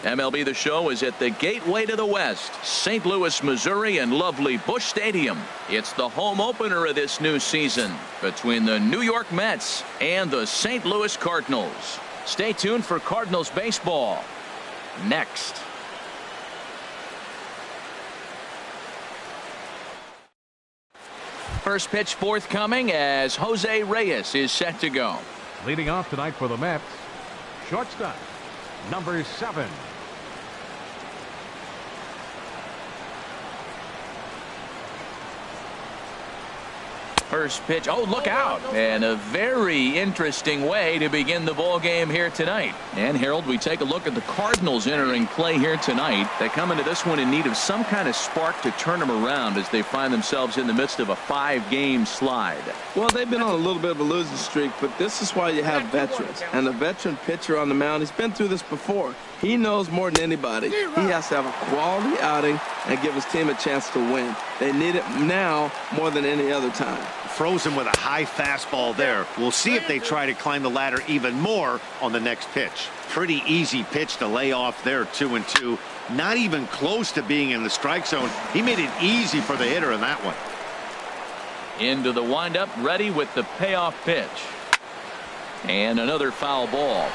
MLB The Show is at the gateway to the West, St. Louis, Missouri, and lovely Busch Stadium. It's the home opener of this new season between the New York Mets and the St. Louis Cardinals. Stay tuned for Cardinals baseball next. First pitch forthcoming as Jose Reyes is set to go. Leading off tonight for the Mets, shortstop, number 7. First pitch. Oh, look out. And a very interesting way to begin the ball game here tonight. And Harold, we take a look at the Cardinals entering play here tonight. They come into this one in need of some kind of spark to turn them around as they find themselves in the midst of a 5-game slide. Well, they've been on a little bit of a losing streak, but this is why you have veterans. And a veteran pitcher on the mound, he's been through this before. He knows more than anybody. He has to have a quality outing and give his team a chance to win. They need it now more than any other time. Frozen with a high fastball there. We'll see if they try to climb the ladder even more on the next pitch. Pretty easy pitch to lay off there, 2-2. Not even close to being in the strike zone. He made it easy for the hitter in that one. Into the windup, ready with the payoff pitch. And another foul ball.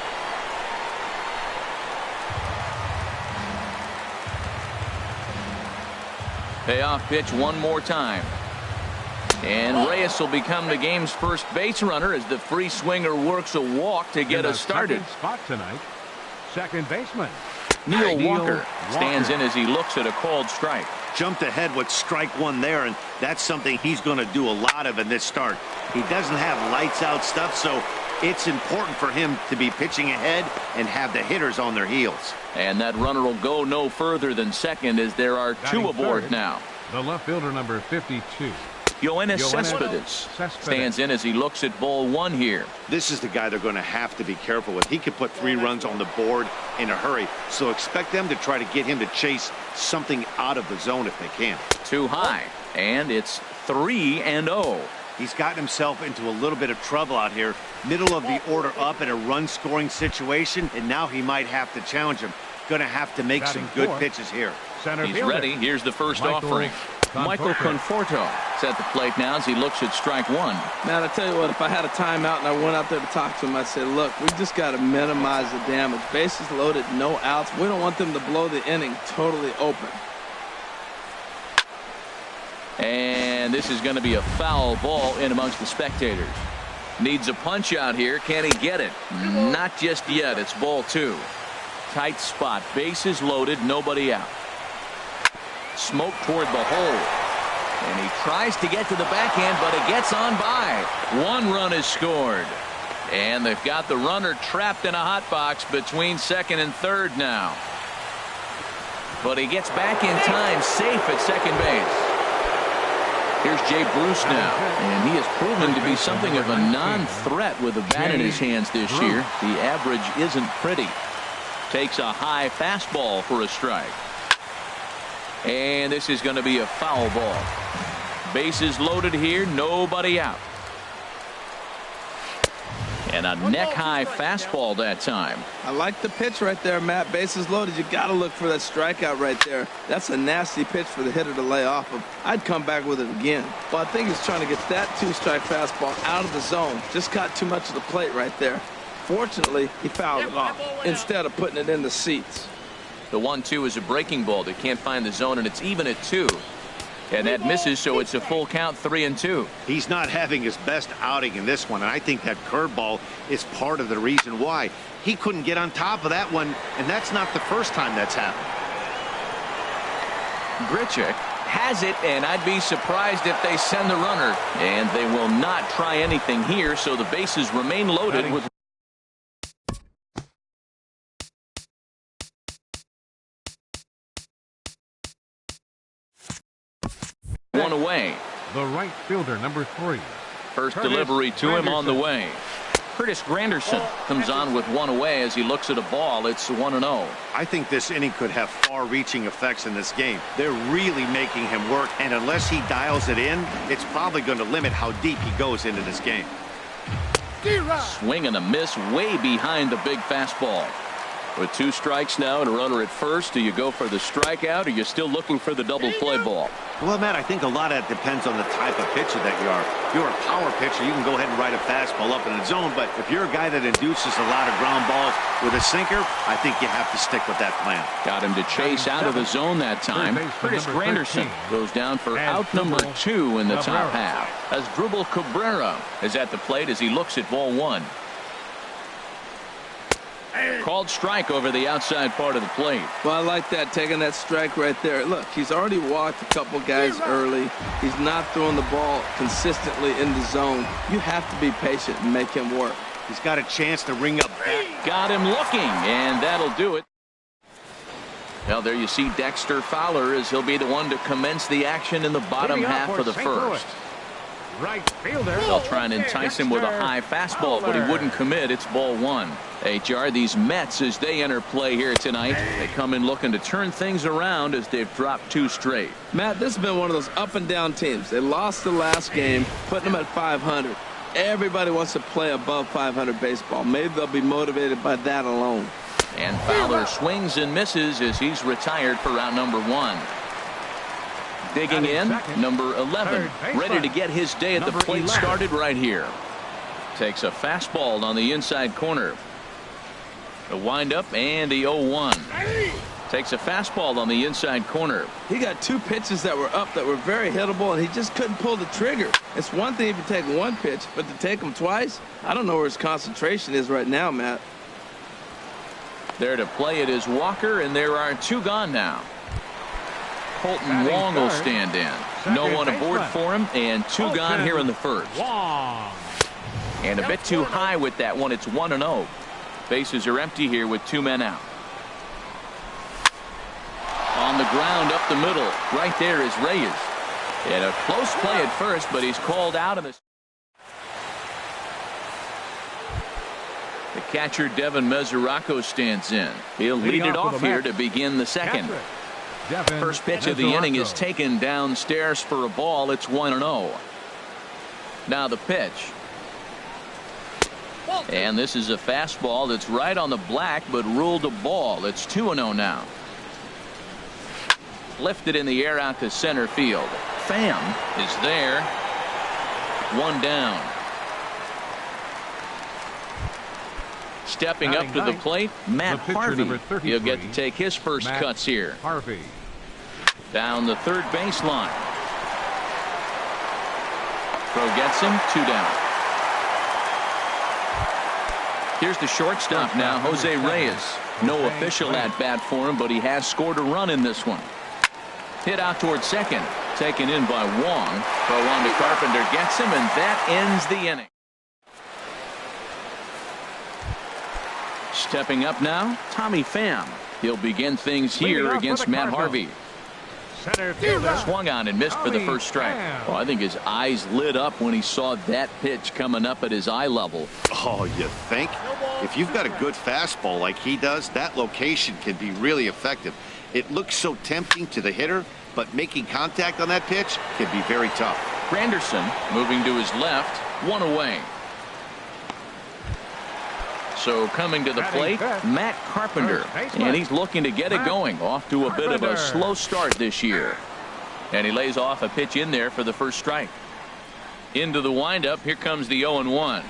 Payoff pitch one more time. And Reyes will become the game's first base runner as the free swinger works a walk to get us started. Spot tonight, second baseman Neil Walker stands in as he looks at a called strike. Jumped ahead with strike one there, and that's something he's going to do a lot of in this start. He doesn't have lights out stuff, so it's important for him to be pitching ahead and have the hitters on their heels. And that runner will go no further than second as there are two aboard now. The left fielder, number 52. Yoenis Cespedes stands in as he looks at ball one here. This is the guy they're going to have to be careful with. He could put 3 runs on the board in a hurry, so expect them to try to get him to chase something out of the zone if they can. Too high, and it's 3-0. He's gotten himself into a little bit of trouble out here. Middle of the order up in a run-scoring situation, and now he might have to challenge him. Going to have to make some good pitches here. He's ready. Here's the first offering. Michael Conforto is at the plate now as he looks at strike one. Man, I tell you what, if I had a timeout and I went out there to talk to him, I'd say, look, we just got to minimize the damage. Bases loaded, no outs. We don't want them to blow the inning totally open. And this is going to be a foul ball in amongst the spectators. Needs a punch out here. Can he get it? Not just yet. It's ball 2. Tight spot. Bases loaded. Nobody out. Smoke toward the hole. And he tries to get to the backhand, but it gets on by. 1 run is scored. And they've got the runner trapped in a hot box between second and third now. But he gets back in time, safe at second base. Here's Jay Bruce now, and he has proven to be something of a non-threat with a bat in his hands this year. The average isn't pretty. Takes a high fastball for a strike. And this is going to be a foul ball. Bases loaded here, nobody out. And a neck-high fastball that time. I like the pitch right there, Matt. Bases loaded. You got to look for that strikeout right there. That's a nasty pitch for the hitter to lay off of. I'd come back with it again. But I think he's trying to get that 2-strike fastball out of the zone. Just got too much of the plate right there. Fortunately, he fouled it off instead of putting it in the seats. The 1-2 is a breaking ball that can't find the zone, and it's even at 2. And that misses, so it's a full count, 3-2. He's not having his best outing in this one, and I think that curveball is part of the reason why. He couldn't get on top of that one, and that's not the first time that's happened. Grichuk has it, and I'd be surprised if they send the runner. And they will not try anything here, so the bases remain loaded with one away. The right fielder, number 3. First delivery to him on the way. Curtis Granderson comes on with 1 away as he looks at a ball. It's 1-0. I think this inning could have far-reaching effects in this game. They're really making him work, and unless he dials it in, it's probably going to limit how deep he goes into this game. Swing and a miss way behind the big fastball. With 2 strikes now and a runner at first, do you go for the strikeout or are you still looking for the double play ball? Well, Matt, I think a lot of that depends on the type of pitcher that you are. If you're a power pitcher, you can go ahead and ride a fastball up in the zone, but if you're a guy that induces a lot of ground balls with a sinker, I think you have to stick with that plan. Got him to chase out of the zone that time. Curtis Granderson goes down for out number 2 in the top half. As Dribble Cabrera is at the plate as he looks at ball 1. Called strike over the outside part of the plate. Well, I like that, taking that strike right there. Look, he's already walked a couple guys early. He's not throwing the ball consistently in the zone. You have to be patient and make him work. He's got a chance to ring up back. Got him looking, and that'll do it. Well, there you see Dexter Fowler as he'll be the one to commence the action in the bottom half of the first. Right fielder. They'll try and entice him with a high fastball, but he wouldn't commit. It's ball 1. HR, these Mets, as they enter play here tonight, they come in looking to turn things around as they've dropped 2 straight. Matt, this has been one of those up and down teams. They lost the last game, putting them at 500. Everybody wants to play above 500 baseball. Maybe they'll be motivated by that alone. And Fowler swings and misses as he's retired for round number 1. Digging in, number 11, ready to get his day at the plate started right here. Takes a fastball on the inside corner. A windup and the 0-1. Takes a fastball on the inside corner. He got 2 pitches that were up that were very hittable, and he just couldn't pull the trigger. It's one thing if you take 1 pitch, but to take them twice, I don't know where his concentration is right now, Matt. There to play it is Walker, and there are 2 gone now. Colton Wong will stand in. No one aboard for him, and 2 gone here in the first. And a bit too high with that one. It's 1-0. Bases are empty here with 2 men out. On the ground up the middle. Right there is Reyes. And a close play at first, but he's called out of this. The catcher Devin Mesoraco stands in. He'll lead it off here to begin the second. First pitch of the inning is taken downstairs for a ball. It's 1-0. Now the pitch. And this is a fastball that's right on the black but ruled a ball. It's 2-0 now. Lifted in the air out to center field. Pham is there. 1 down. Stepping up to the plate, Matt Harvey. He'll get to take his first cuts here. Harvey. Down the third baseline. Throw gets him. 2 down. Here's the shortstop now, Jose Reyes. No official at bat for him, but he has scored a run in this one. Hit out towards second. Taken in by Wong. Throw on to Carpenter gets him, and that ends the inning. Stepping up now, Tommy Pham. He'll begin things here against Matt Harvey. Swung on and missed for the first strike. Well, I think his eyes lit up when he saw that pitch coming up at his eye level. Oh, you think? If you've got a good fastball like he does, that location can be really effective. It looks so tempting to the hitter, but making contact on that pitch can be very tough. Granderson moving to his left, 1 away. So coming to the plate, Matt Carpenter, and he's looking to get it going. Off to a bit of a slow start this year. And he lays off a pitch in there for the first strike. Into the windup, here comes the 0-1.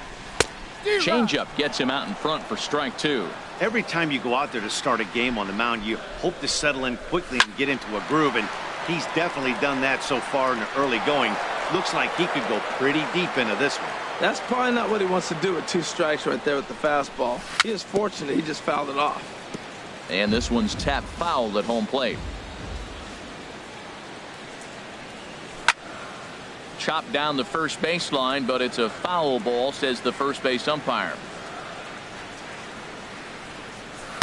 Changeup gets him out in front for strike 2. Every time you go out there to start a game on the mound, you hope to settle in quickly and get into a groove, and he's definitely done that so far in the early going. Looks like he could go pretty deep into this one. That's probably not what he wants to do with 2 strikes right there with the fastball. He is fortunate he just fouled it off. And this one's tapped foul at home plate. Chopped down the first baseline, but it's a foul ball, says the first base umpire.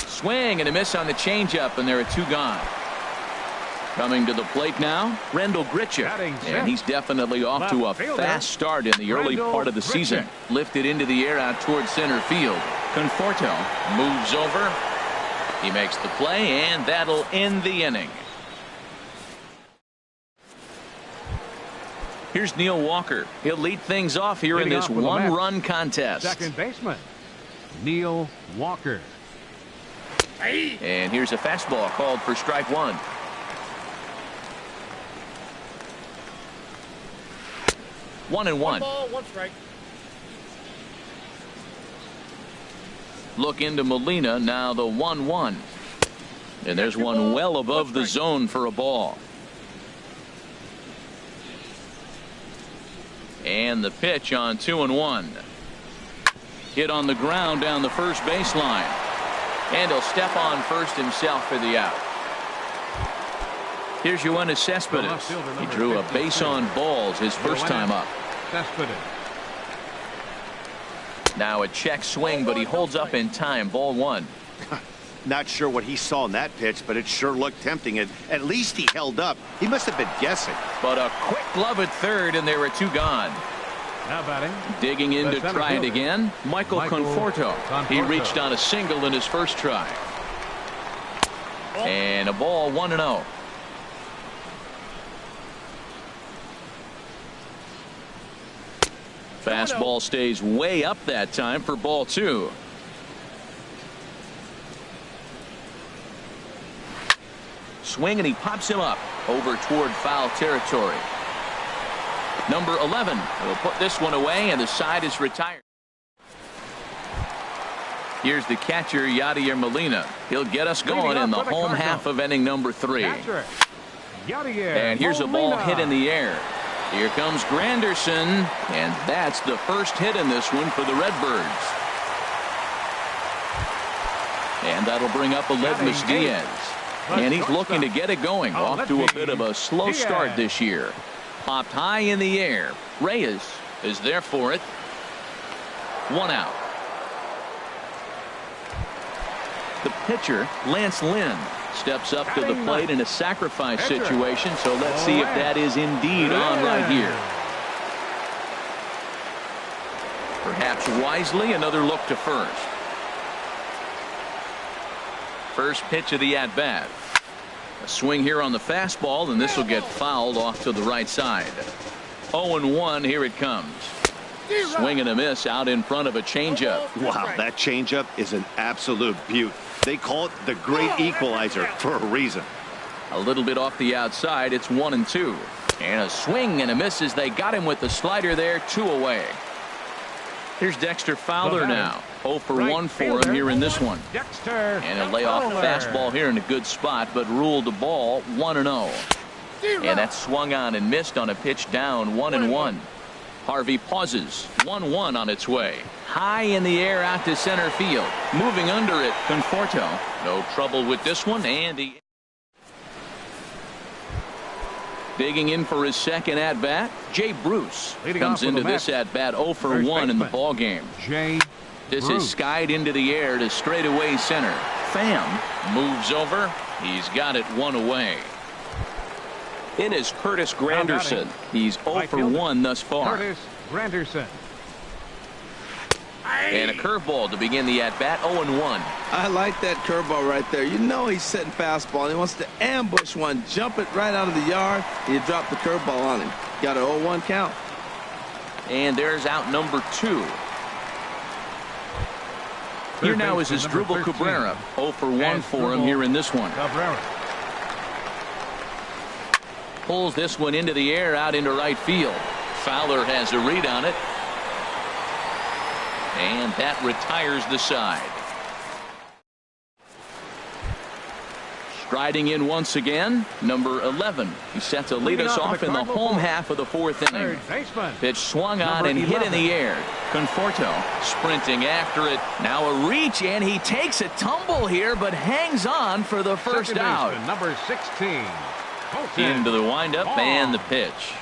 Swing and a miss on the changeup, and there are 2 gone. Coming to the plate now, Rendell Grichuk, and he's definitely off to a fast start in the early part of the season. Lifted into the air out towards center field. Conforto moves over. He makes the play, and that'll end the inning. Here's Neil Walker. He'll lead things off here in this 1-run contest. Second baseman, Neil Walker. And here's a fastball called for strike one. One and one. Ball, one strike. Look into Molina, now the 1-1. And there's one well above the zone for a ball. And the pitch on 2-1. Hit on the ground down the first baseline. And he'll step on first himself for the out. Here's Yoenis Cespedes. He drew a base on balls his first time up. Now a check swing, but he holds up in time. Ball one. Not sure what he saw in that pitch, but it sure looked tempting. At least he held up. He must have been guessing. But a quick glove at third, and there were two gone. Now batting. Digging in to try it again, Michael Conforto. He reached on a single in his first try. And a ball, 1-0. Fastball stays way up that time for ball two. Swing, and he pops him up over toward foul territory. Number 11 will put this one away, and the side is retired. Here's the catcher, Yadier Molina. He'll get us going in the home half of inning number 3. And here's a ball hit in the air. Here comes Granderson, and that's the first hit in this one for the Redbirds. And that'll bring up Aledmys Diaz. And he's looking to get it going. Off to a bit of a slow start this year. Popped high in the air. Reyes is there for it. One out. The pitcher, Lance Lynn, steps up to the plate in a sacrifice situation, so let's see if that is indeed on right here. Perhaps wisely, another look to first. First pitch of the at-bat. A swing here on the fastball, and this will get fouled off to the right side. 0-1, here it comes. Swing and a miss out in front of a changeup. Wow, that changeup is an absolute beaut. They call it the great equalizer for a reason. A little bit off the outside. It's 1-2. And a swing and a miss as they got him with the slider there. 2 away. Here's Dexter Fowler now. 0 for 1 for him here in this one. And a layoff fastball here in a good spot, but ruled the ball 1-0. And that swung on and missed on a pitch down. 1-1. Harvey pauses. 1-1 on its way. High in the air out to center field. Moving under it, Conforto. No trouble with this one, and he digging in for his second at bat. Jay Bruce comes into this at bat 0 for 1 in the ball game. This is skied into the air to straightaway center. Pham moves over. He's got it 1 away. In is Curtis Granderson. He's 0 for 1 thus far. Curtis Granderson. And a curveball to begin the at-bat. 0-1. I like that curveball right there. You know he's setting fastball. He wants to ambush one, jump it right out of the yard, and you drop the curveball on him. Got an 0-1 count. And there's out number 2. Here now is Asdrubal Cabrera. 0 for 1 for him here in this one. Pulls this one into the air out into right field. Fowler has a read on it. And that retires the side. Striding in once again, number 11. He's set to lead us off in the home half of the 4th inning. Pitch swung on and hit in the air. Conforto sprinting after it. Now a reach, and he takes a tumble here, but hangs on for the first out. Number 16. Into the windup and the pitch.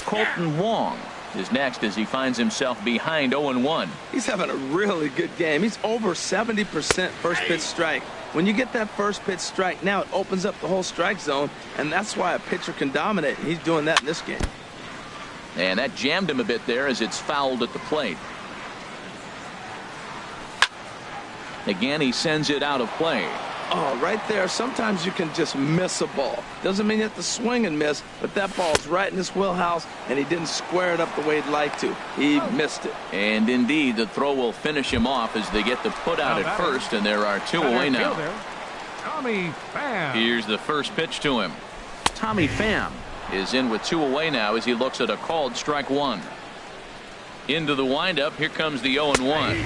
Colton Wong is next as he finds himself behind 0-1. He's having a really good game. He's over 70% first pitch strike. When you get that first pitch strike, now it opens up the whole strike zone, and that's why a pitcher can dominate. He's doing that in this game. And that jammed him a bit there as it's fouled at the plate. Again, he sends it out of play. Oh, right there. Sometimes you can just miss a ball. Doesn't mean you have to swing and miss, but that ball's right in his wheelhouse, and he didn't square it up the way he'd like to. He missed it. And indeed, the throw will finish him off as they get the put out at first, and there are 2 away now. Tommy Pham. Here's the first pitch to him. Tommy Pham is in with 2 away now as he looks at a called strike 1. Into the windup. Here comes the 0-1.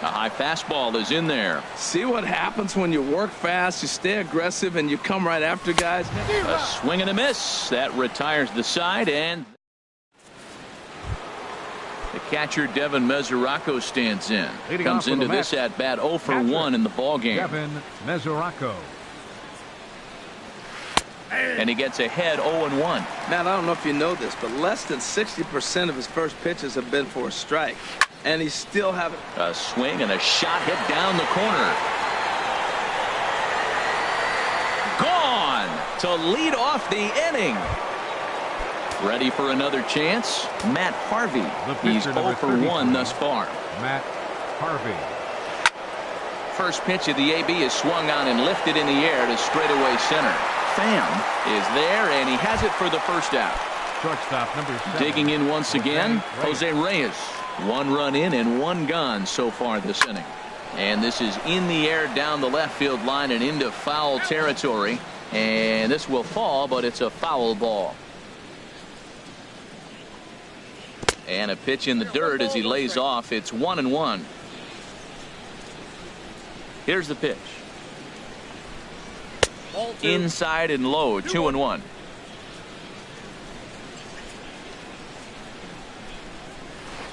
A high fastball is in there. See what happens when you work fast, you stay aggressive, and you come right after guys? A swing and a miss. That retires the side, and the catcher Devin Mesoraco stands in. Comes into this at bat 0 for 1 in the ball game. Devin Mesoraco. And he gets ahead 0-1. Matt, I don't know if you know this, but less than 60% of his first pitches have been for a strike. And he's still having a swing and a shot hit down the corner. Gone to lead off the inning. Ready for another chance? Matt Harvey. He's 0 for 1 thus far. Matt Harvey. First pitch of the AB is swung on and lifted in the air to straightaway center. Pham is there, and he has it for the first out. Shortstop number 7. Digging in once again, Jose Reyes. 1 run in and 1 gone so far this inning. And this is in the air down the left field line and into foul territory. And this will fall, but it's a foul ball. And a pitch in the dirt as he lays off. It's 1-1. Here's the pitch. Inside and low, 2-1.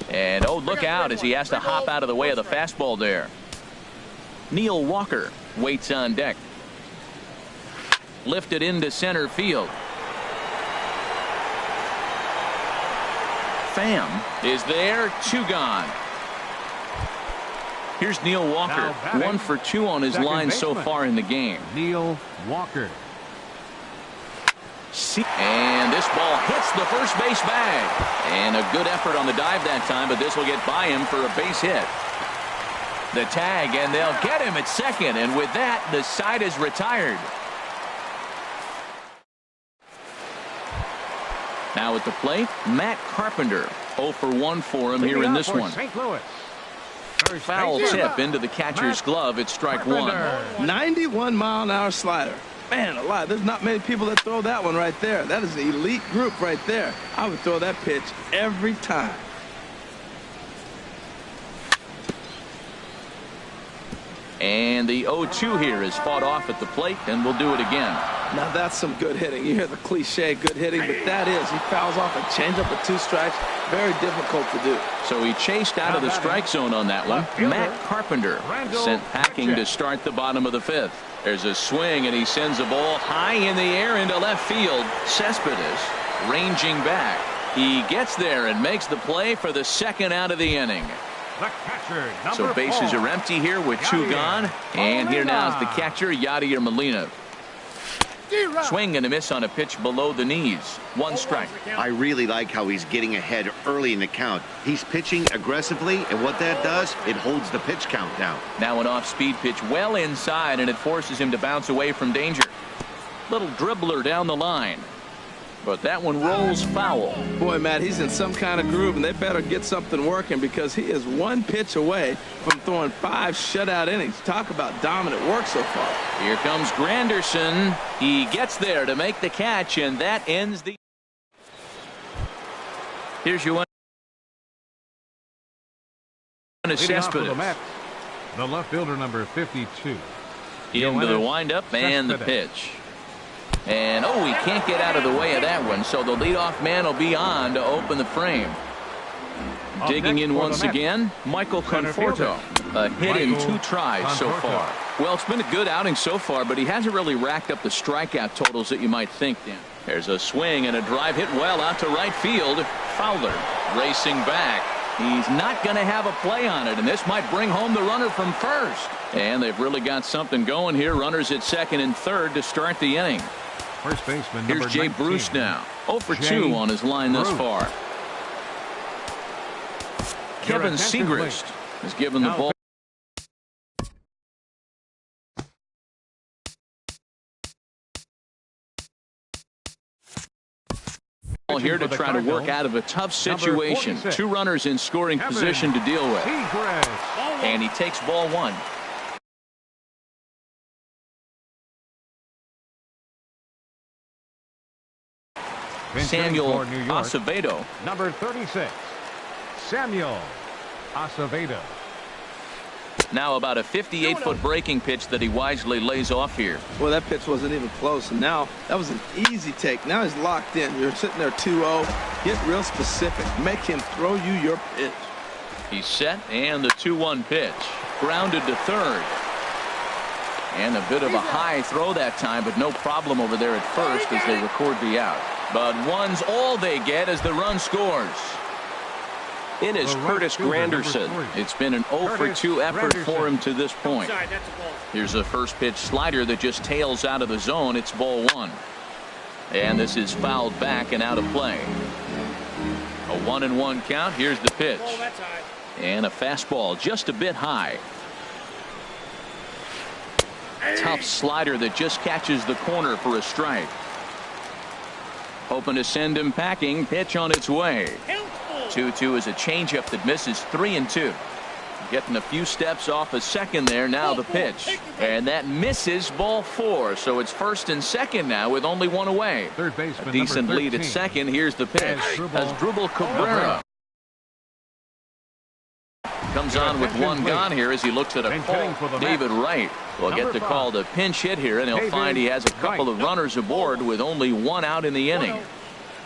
And oh, look out as he has to hop out of the way of the fastball there. Neil Walker waits on deck. Lifted into center field. Pham is there, 2 gone. Here's Neil Walker, 1 for 2 on his line so far in the game. Neil Walker. And this ball hits the first base bag. And a good effort on the dive that time, but this will get by him for a base hit. The tag, and they'll get him at second. And with that, the side is retired. Now at the plate, Matt Carpenter. 0 for 1 for him here in this one. St. Louis. Foul tip into the catcher's glove. It's strike 1. 91-mile-an-hour slider. Man alive, there's not many people that throw that one right there. That is an elite group right there. I would throw that pitch every time. And the 0-2 here is fought off at the plate, and we'll do it again. Now that's some good hitting. You hear the cliche good hitting, but that is. He fouls off a changeup with 2 strikes. Very difficult to do. So he chased out of the strike zone on that one. Matt Carpenter sent packing to start the bottom of the 5th. There's a swing, and he sends a ball high in the air into left field. Cespedes ranging back. He gets there and makes the play for the 2nd out of the inning. The catcher, so bases are empty here with 2 gone. And here now is the catcher, Yadier Molina. Swing and a miss on a pitch below the knees. 1 strike. I really like how he's getting ahead early in the count. He's pitching aggressively, and what that does, it holds the pitch count down. Now an off-speed pitch well inside, and it forces him to bounce away from danger. Little dribbler down the line. But that one rolls foul. Boy, Matt, he's in some kind of groove, and they better get something working because he is 1 pitch away from throwing 5 shutout innings. Talk about dominant work so far. Here comes Granderson. He gets there to make the catch, and that ends the... Here's your one. Cespedes. The left fielder, number 52. Into the windup and the pitch. And oh, he can't get out of the way of that one, so the leadoff man will be on to open the frame. Digging in once again, Michael Conforto. A hit in 2 tries so far. Well, it's been a good outing so far, but he hasn't really racked up the strikeout totals that you might think, Dan. There's a swing and a drive hit well out to right field. Fowler racing back. He's not going to have a play on it, and this might bring home the runner from first. And they've really got something going here. Runners at 2nd and 3rd to start the inning. First baseman, here's Jay 19. Bruce now. 0 for 2 on his line thus far. Kevin Segrist has given the ball. Here to try to work out of a tough situation. 2 runners in scoring position to deal with. And he takes ball 1. Samuel for New York. Acevedo. Number 36, Samuel Acevedo. Now about a 58-foot breaking pitch that he wisely lays off here. Well, that pitch wasn't even close, and now that was an easy take. Now he's locked in. You're sitting there 2-0. Get real specific. Make him throw you your pitch. He's set, and the 2-1 pitch. Grounded to third. And a bit of a high throw that time, but no problem over there at first as they record the out. But one's all they get as the run scores. In is Curtis Granderson. It's been an 0-for-2 effort for him to this point. Here's a first pitch slider that just tails out of the zone. It's ball one. And this is fouled back and out of play. A 1-1 count. Here's the pitch. And a fastball just a bit high. Tough slider that just catches the corner for a strike. Hoping to send him packing. Pitch on its way. 2-2 is a changeup that misses 3-2. Getting a few steps off a second there. Now the pitch. And that misses ball four. So it's first and second now with only one away. Third baseman, a decent lead at second. Here's the pitch. Asdrubal Cabrera comes on with one gone here as he looks at a call. David Wright will get the call to pinch hit here, and he'll find he has a couple of runners aboard with only one out in the inning.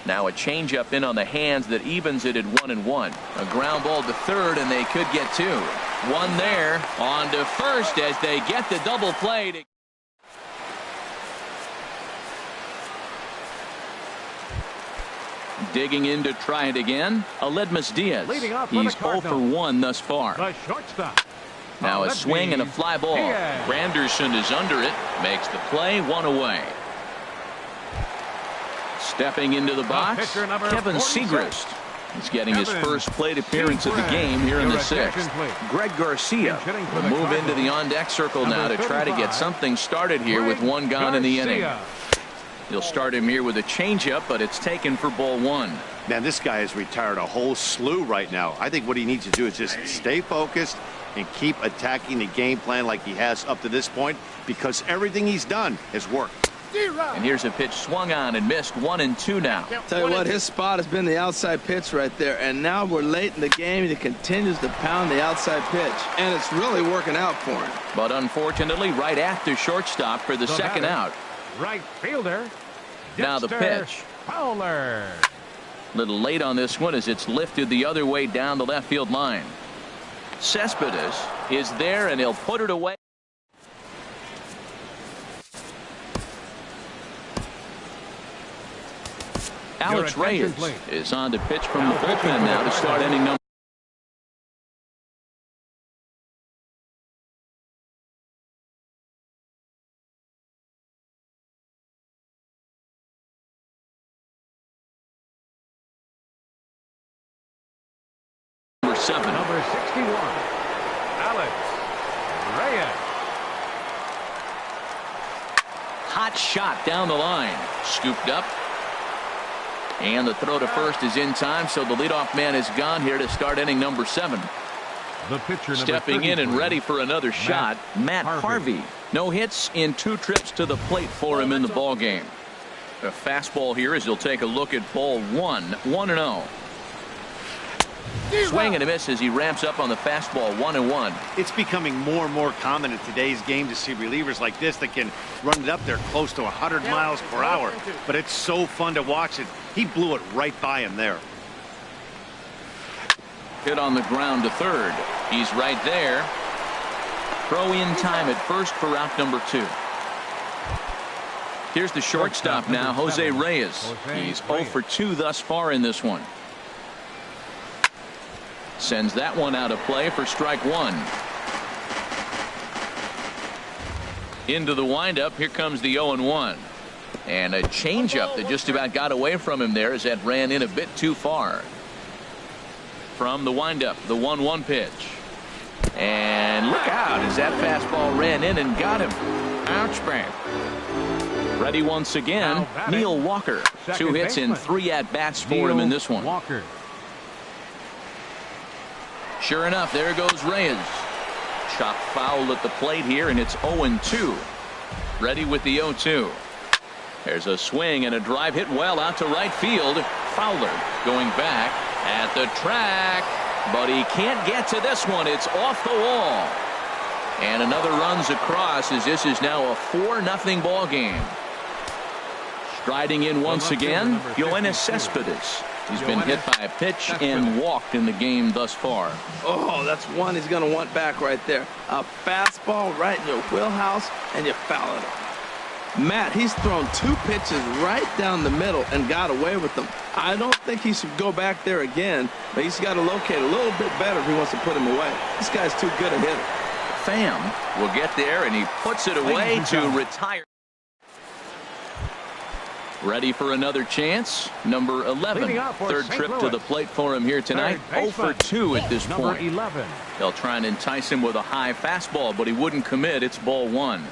Now a changeup in on the hands that evens it at 1-1. A ground ball to third, and they could get two. One there on to first as they get the double play. Digging in to try it again. Aledmus Diaz. He's 0 for 1 thus far. The shortstop. Now a swing and a fly ball. Granderson is under it. Makes the play, one away. Stepping into the box, Kevin Segrist. He's getting his first plate appearance of the game here in the sixth. Greg Garcia will move into the on-deck circle now to try to get something started here with one gone in the inning. He'll start him here with a changeup, but it's taken for ball one. Man, this guy has retired a whole slew right now. I think what he needs to do is just stay focused and keep attacking the game plan like he has up to this point, because everything he's done has worked. And here's a pitch swung on and missed. 1-2 now. Tell you what, his spot has been the outside pitch right there, and now we're late in the game and he continues to pound the outside pitch, and it's really working out for him. But unfortunately, right after shortstop for the second out. Right fielder. Now the pitch. Fowler. Little late on this one as it's lifted the other way down the left field line. Cespedes is there, and he'll put it away. Alex Reyes is on to pitch from the bullpen now to start inning number. Number 7. Number 61, Alex Reyes. Hot shot down the line. Scooped up. And the throw to first is in time, so the leadoff man is gone here to start inning number 7. The pitcher, stepping in and ready for another shot, Matt Harvey. No hits in 2 trips to the plate for him in the ball game. A fastball here as he'll take a look at ball 1. 1-0. Swing and a miss as he ramps up on the fastball. 1-1. It's becoming more and more common in today's game to see relievers like this that can run it up there close to 100 miles per hour. But it's so fun to watch it. He blew it right by him there. Hit on the ground to third. He's right there. Throw in time at first for out number 2. Here's the shortstop now, Jose Reyes. He's 0 for 2 thus far in this one. Sends that one out of play for strike 1. Into the windup. Here comes the 0-1. And a changeup that just about got away from him there as that ran in a bit too far. From the windup, the 1-1 pitch. And look out as that fastball ran in and got him. Ouch, man. Ready once again, Neil Walker. 2 hits and 3 at-bats for him in this one. Walker. Sure enough, there goes Reyes. Chop foul at the plate here, and it's 0-2. Ready with the 0-2. There's a swing and a drive hit well out to right field. Fowler going back at the track, but he can't get to this one. It's off the wall. And another runs across as this is now a 4-0 ball game. Striding in once again, Yoenis Cespedes. He's been hit by a pitch and walked in the game thus far. Oh, that's one he's going to want back right there. A fastball right in your wheelhouse, and you foul it. Matt, he's thrown 2 pitches right down the middle and got away with them. I don't think he should go back there again, but he's got to locate a little bit better if he wants to put him away. This guy's too good a hitter. Pham will get there, and he puts it away to retire. Ready for another chance. Number 11. Third trip to the plate for him here tonight. 0 for 2 at this point. 11. They'll try and entice him with a high fastball, but he wouldn't commit. It's ball 1.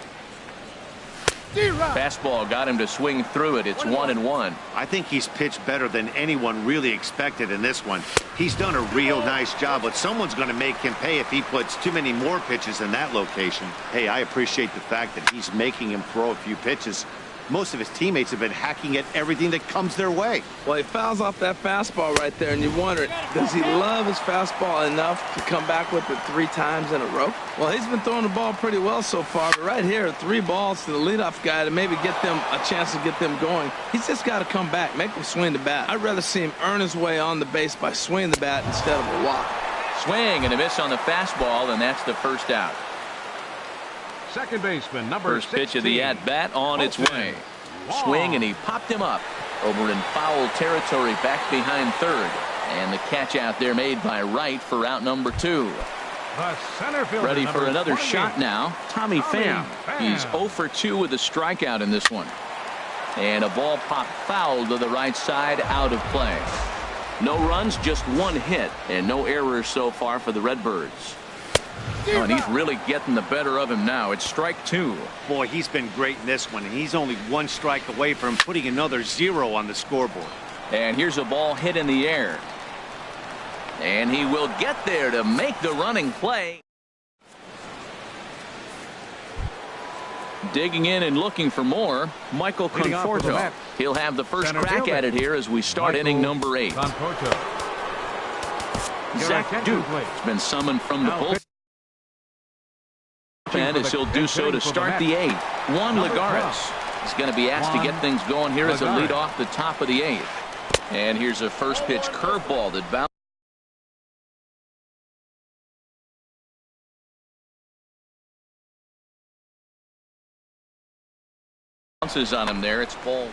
Fastball got him to swing through it. It's 1-1. I think he's pitched better than anyone really expected in this one. He's done a real nice job, but someone's going to make him pay if he puts too many more pitches in that location. Hey, I appreciate the fact that he's making him throw a few pitches. Most of his teammates have been hacking at everything that comes their way. Well, he fouls off that fastball right there, and you wonder, does he love his fastball enough to come back with it 3 times in a row? Well, he's been throwing the ball pretty well so far, but right here, 3 balls to the leadoff guy to maybe get them a chance to get them going. He's just got to come back, make him swing the bat. I'd rather see him earn his way on the base by swinging the bat instead of a walk. Swing and a miss on the fastball, and that's the first out. Second baseman, number First pitch of the at-bat on its way. Swing, and he popped him up over in foul territory back behind third. And the catch out there made by Wright for out number 2. The center fielder, ready for another 20. shot now. Tommy Pham. He's 0 for 2 with a strikeout in this one. And a ball popped foul to the right side, out of play. No runs, just 1 hit, and no errors so far for the Redbirds. Oh, and he's really getting the better of him now. It's strike 2. Boy, he's been great in this one, and he's only 1 strike away from putting another 0 on the scoreboard. And here's a ball hit in the air. And he will get there to make the running play. Digging in and looking for more, Michael Conforto. He'll have the first crack at it here as we start inning number 8. Zach Duke has been summoned from the bullpen as he'll do so to start the 8th. Juan Lagares is going to be asked to get things going here as a lead off the top of the 8th. And here's a first pitch curveball that bounces on him there. It's ball.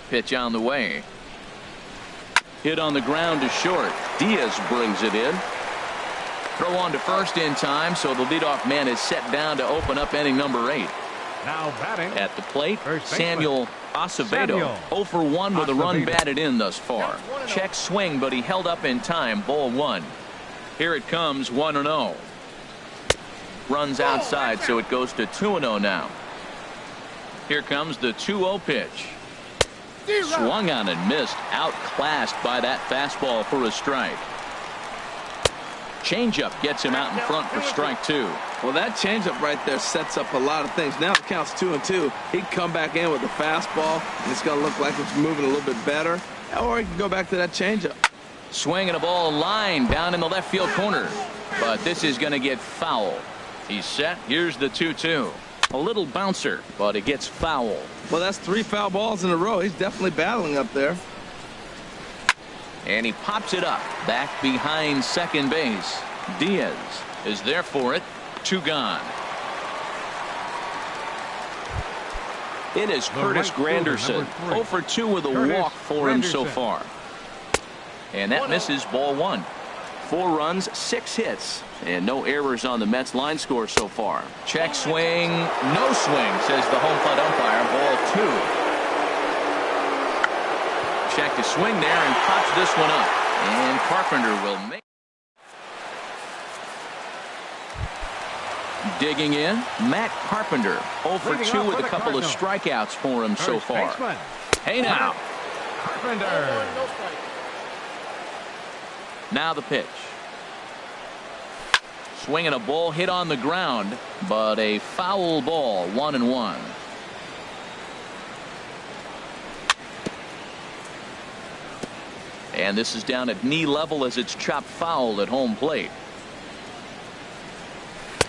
Pitch on the way. Hit on the ground to short. Diaz brings it in. Throw on to first in time, so the leadoff man is set down to open up inning number 8. Now batting at the plate, Samuel Acevedo. 0 for 1 with a run batted in thus far. Check swing, but he held up in time. Ball 1. Here it comes, 1-0. Runs outside, so it goes to 2-0 now. Here comes the 2-0 pitch. Swung on and missed. Outclassed by that fastball for a strike. Changeup gets him out in front for strike 2. Well, that changeup right there sets up a lot of things. Now it counts 2-2. He can come back in with a fastball, and it's going to look like it's moving a little bit better. Or he can go back to that changeup. Swing and a ball line down in the left field corner. But this is going to get foul. He's set. Here's the 2-2. A little bouncer, but it gets foul. Well, that's 3 foul balls in a row. He's definitely battling up there. And he pops it up back behind second base. Diaz is there for it. 2 gone. It is Curtis Granderson. 0 for 2 with a walk for him so far. And that misses. Ball 1. 4 runs, 6 hits, and no errors on the Mets line score so far. Check swing, no swing, says the home plate umpire. Ball 2. Check the swing there and pops this one up. And Carpenter will make. Digging in, Matt Carpenter. 0 for 2 with a couple of strikeouts for him so far. Hey now. Carpenter. Now the pitch. Swinging a ball hit on the ground, but a foul ball. 1-1. And this is down at knee level as it's chopped foul at home plate.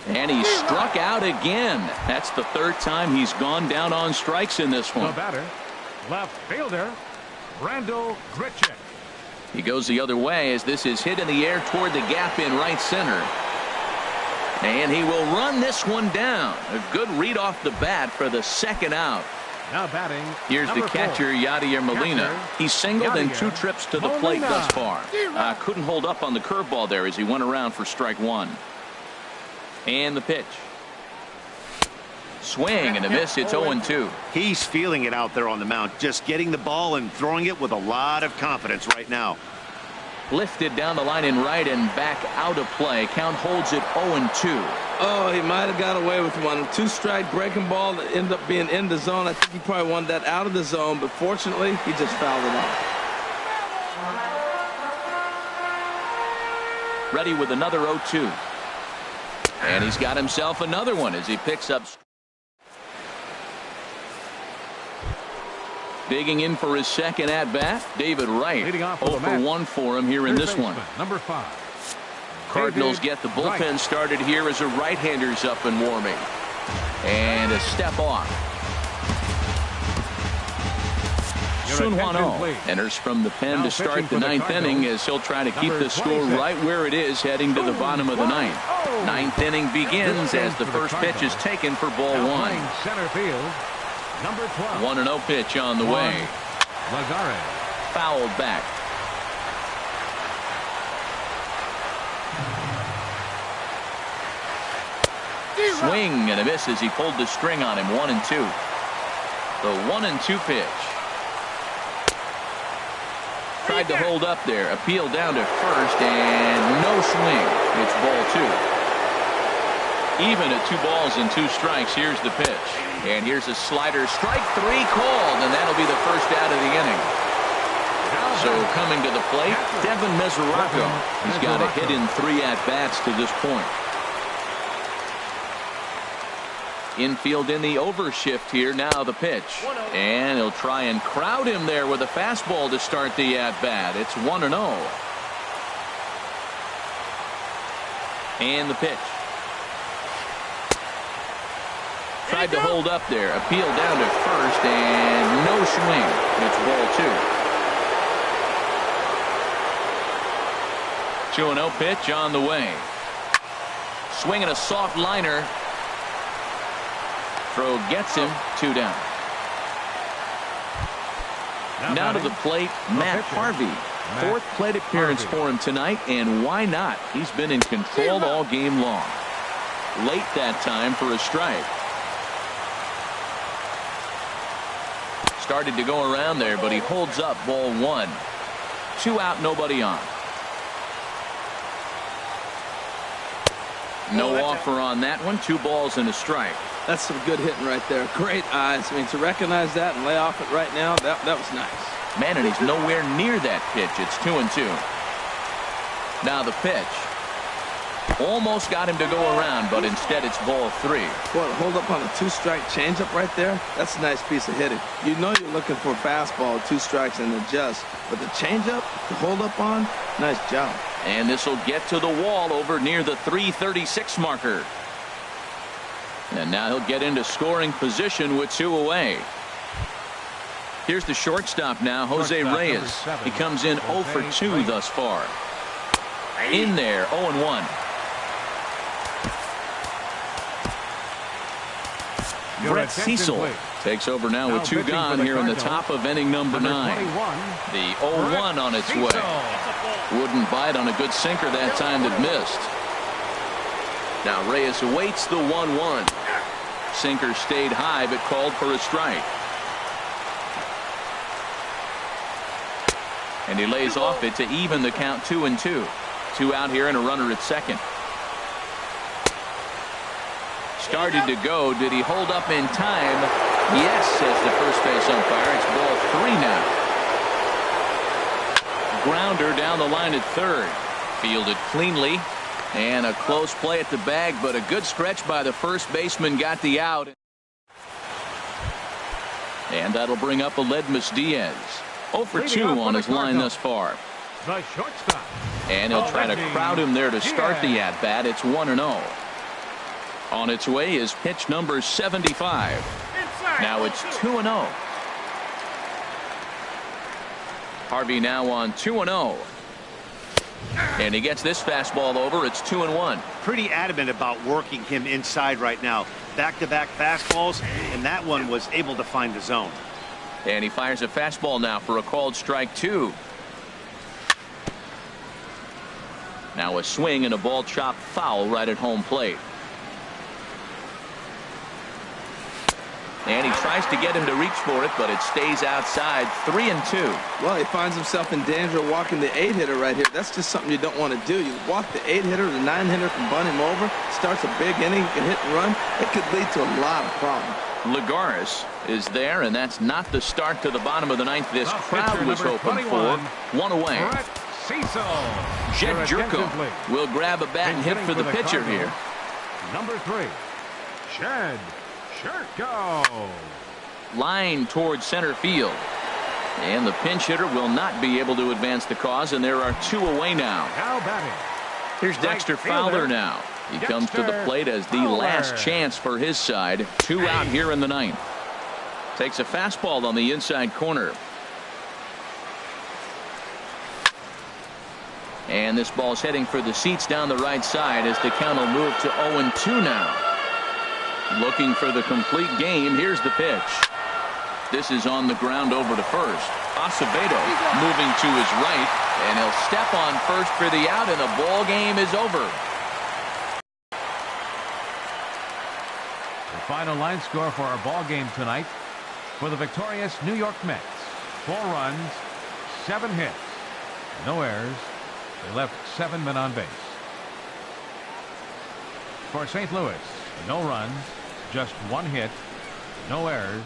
And he struck out again. That's the third time he's gone down on strikes in this one. The batter, left fielder, Randall Grichuk. He goes the other way as this is hit in the air toward the gap in right center. And he will run this one down. A good read off the bat for the second out. Now batting. Here's the catcher, Yadier Molina. He's singled in 2 trips to the plate thus far. Couldn't hold up on the curveball there as he went around for strike 1. And the pitch. Swing and a miss. It's 0-2. He's feeling it out there on the mound, just getting the ball and throwing it with a lot of confidence right now. Lifted down the line in right and back out of play. Count holds it 0-2. Oh, he might have got away with one. 2-strike breaking ball that ended up being in the zone. I think he probably wanted that out of the zone, but fortunately, he just fouled it off. Ready with another 0-2. And he's got himself another one as he picks up. Digging in for his second at-bat, David Wright. 0 for 1 for him here in this one. Number 5. Cardinals get the bullpen started here as a right-hander's up and warming. And a step off. Sun Hwan-Oh enters from the pen to start the 9th inning as he'll try to keep the score right where it is heading to the bottom of the 9th. 9th inning begins as the first pitch is taken for ball 1. Center field. Number 12. 1-0 pitch on the way. Lazare. Fouled back. Swing and a miss as he pulled the string on him. 1-2. The 1-2 pitch. Tried to hold up there. Appeal down to first and no swing. It's ball 2. Even at 2 balls and 2 strikes. Here's the pitch. And here's a slider. Strike 3 called, and that'll be the first out of the inning. So coming to the plate, Devin Mesoraco. He's got a hit in 3 at-bats to this point. Infield in the overshift here. Now the pitch. And he'll try and crowd him there with a fastball to start the at-bat. It's 1-0. And the pitch. Tried to hold up there. Appeal down to first and no swing. It's ball 2. 2-0 pitch on the way. Swinging a soft liner. Throw gets him. 2 down. Now to the plate, Matt Harvey. 4th plate appearance for him tonight, and why not? He's been in control all game long. Late that time for a strike. Started to go around there, but he holds up ball 1. 2 out, nobody on. No offer on that one. 2 balls and a strike. That's some good hitting right there. Great eyes. I mean, to recognize that and lay off it right now, that was nice. Man, and he's nowhere near that pitch. It's 2-2. Now the pitch. Almost got him to go around, but instead it's ball 3. Boy, to hold up on a 2-strike changeup right there, that's a nice piece of hitting. You know you're looking for a fastball, 2 strikes and adjust. But the changeup to hold up on, nice job. And this will get to the wall over near the 336 marker. And now he'll get into scoring position with 2 away. Here's the shortstop now, Jose Reyes. He comes in 0 for 2 thus far. In there, 0-1. Brett Cecil takes over now with 2 gone here in the top of inning number 9. The 0-1 on its way. Wouldn't bite on a good sinker that time that missed. Now Reyes awaits the 1-1. Sinker stayed high but called for a strike. And he lays off it to even the count 2-2. 2 out here and a runner at second. Started to go. Did he hold up in time? Yes, says the first base umpire. It's ball 3 now. Grounder down the line at third. Fielded cleanly. And a close play at the bag, but a good stretch by the first baseman got the out. And that'll bring up Aledmus Diaz. 0 for 2 on his line thus far. The shortstop. And he'll try to crowd him there to start the at-bat. It's 1-0. On its way is pitch number 75. Now it's 2-0. Harvey now on 2-0. And he gets this fastball over. It's 2-1. Pretty adamant about working him inside right now. Back-to-back fastballs, and that one was able to find the zone. And he fires a fastball now for a called strike 2. Now a swing and a ball chopped foul right at home plate. And he tries to get him to reach for it, but it stays outside. 3-2. Well, he finds himself in danger of walking the 8-hitter right here. That's just something you don't want to do. You walk the 8-hitter, the 9-hitter can bunt him over, starts a big inning, he can hit and run. It could lead to a lot of problems. Lagares is there, and that's not the start to the bottom of the ninth this crowd was hoping for. One away. Jet Jerko will grab a bat and hit for the pitcher here. Number 3, Jed Jerko. Line towards center field. And the pinch hitter will not be able to advance the cause, and there are 2 away now. Now batting. Here's Dexter Fowler now. He comes to the plate as the last chance for his side. 2 out here in the ninth. Takes a fastball on the inside corner. And this ball's heading for the seats down the right side as the count will move to 0-2 now. Looking for the complete game. Here's the pitch. This is on the ground over to first. Acevedo moving to his right, and he'll step on first for the out, and the ball game is over. The final line score for our ball game tonight for the victorious New York Mets: 4 runs, 7 hits, no errors. They left 7 men on base. For St. Louis, no runs, just 1 hit, no errors.